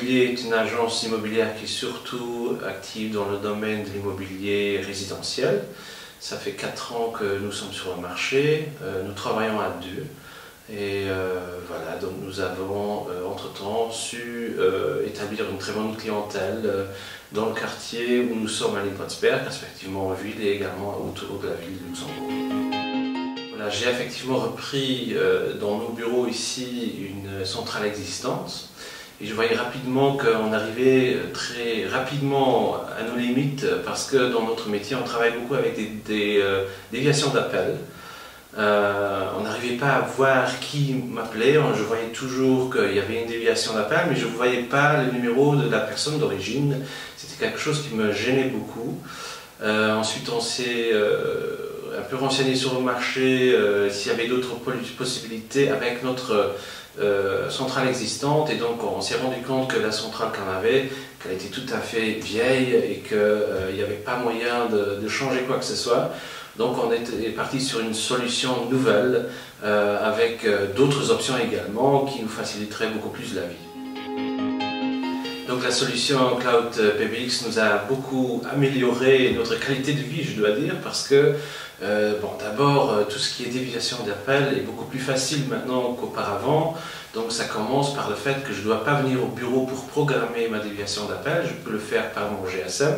Immobilier est une agence immobilière qui est surtout active dans le domaine de l'immobilier résidentiel. Ça fait 4 ans que nous sommes sur le marché, nous travaillons à deux. Et voilà, donc nous avons entre-temps su établir une très bonne clientèle dans le quartier où nous sommes à Lipotsberg, respectivement en ville et également autour de la ville de Luxembourg. Voilà, j'ai effectivement repris dans nos bureaux ici une centrale existante. Et je voyais rapidement qu'on arrivait très rapidement à nos limites parce que dans notre métier, on travaille beaucoup avec des déviations d'appel. On n'arrivait pas à voir qui m'appelait, je voyais toujours qu'il y avait une déviation d'appel, mais je ne voyais pas le numéro de la personne d'origine. C'était quelque chose qui me gênait beaucoup. Ensuite, on s'est un peu renseigné sur le marché, s'il y avait d'autres possibilités avec notre centrale existante, et donc on s'est rendu compte que la centrale qu'on avait, qu'elle était tout à fait vieille et qu'il n'y avait pas moyen de changer quoi que ce soit. Donc on est parti sur une solution nouvelle avec d'autres options également qui nous faciliteraient beaucoup plus la vie. Donc la solution Cloud PBX nous a beaucoup amélioré notre qualité de vie, je dois dire, parce que bon, d'abord tout ce qui est déviation d'appel est beaucoup plus facile maintenant qu'auparavant. Donc ça commence par le fait que je ne dois pas venir au bureau pour programmer ma déviation d'appel, je peux le faire par mon GSM.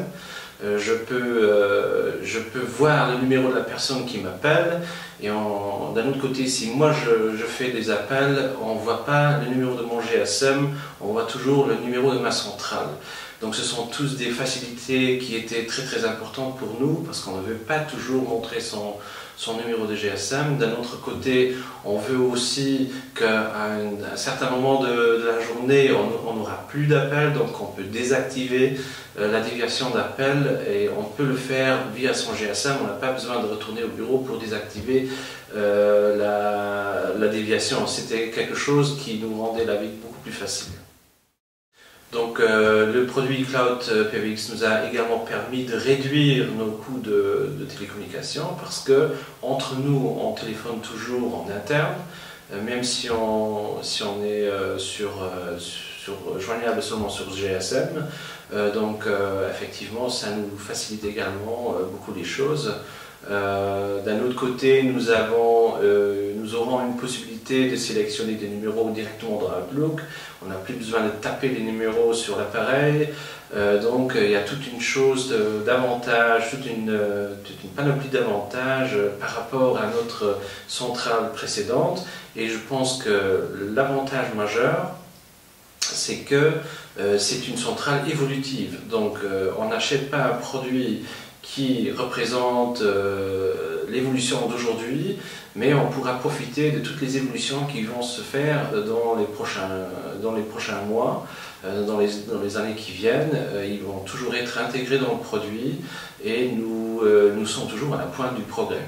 Je peux voir le numéro de la personne qui m'appelle, et d'un autre côté, si moi je fais des appels, on ne voit pas le numéro de mon GSM, on voit toujours le numéro de ma centrale. Donc ce sont tous des facilités qui étaient très très importantes pour nous, parce qu'on ne veut pas toujours montrer son numéro de GSM. D'un autre côté, on veut aussi qu'à un certain moment de la journée, on n'aura plus d'appels, donc on peut désactiver la déviation d'appel, et on peut le faire via son GSM. On n'a pas besoin de retourner au bureau pour désactiver la déviation. C'était quelque chose qui nous rendait la vie beaucoup plus facile. Donc le produit Cloud PBX nous a également permis de réduire nos coûts de télécommunication, parce que entre nous, on téléphone toujours en interne, même si on est joignable seulement sur GSM. Donc effectivement, ça nous facilite également beaucoup les choses. D'un autre côté, nous aurons une possibilité de sélectionner des numéros directement dans Outlook. On n'a plus besoin de taper les numéros sur l'appareil. Donc il y a toute une chose d'avantages, toute une panoplie d'avantages par rapport à notre centrale précédente. Et je pense que l'avantage majeur, c'est que c'est une centrale évolutive. Donc on n'achète pas un produit qui représente l'évolution d'aujourd'hui, mais on pourra profiter de toutes les évolutions qui vont se faire dans les prochains mois, dans les années qui viennent. Ils vont toujours être intégrés dans le produit, et nous sommes toujours à la pointe du progrès.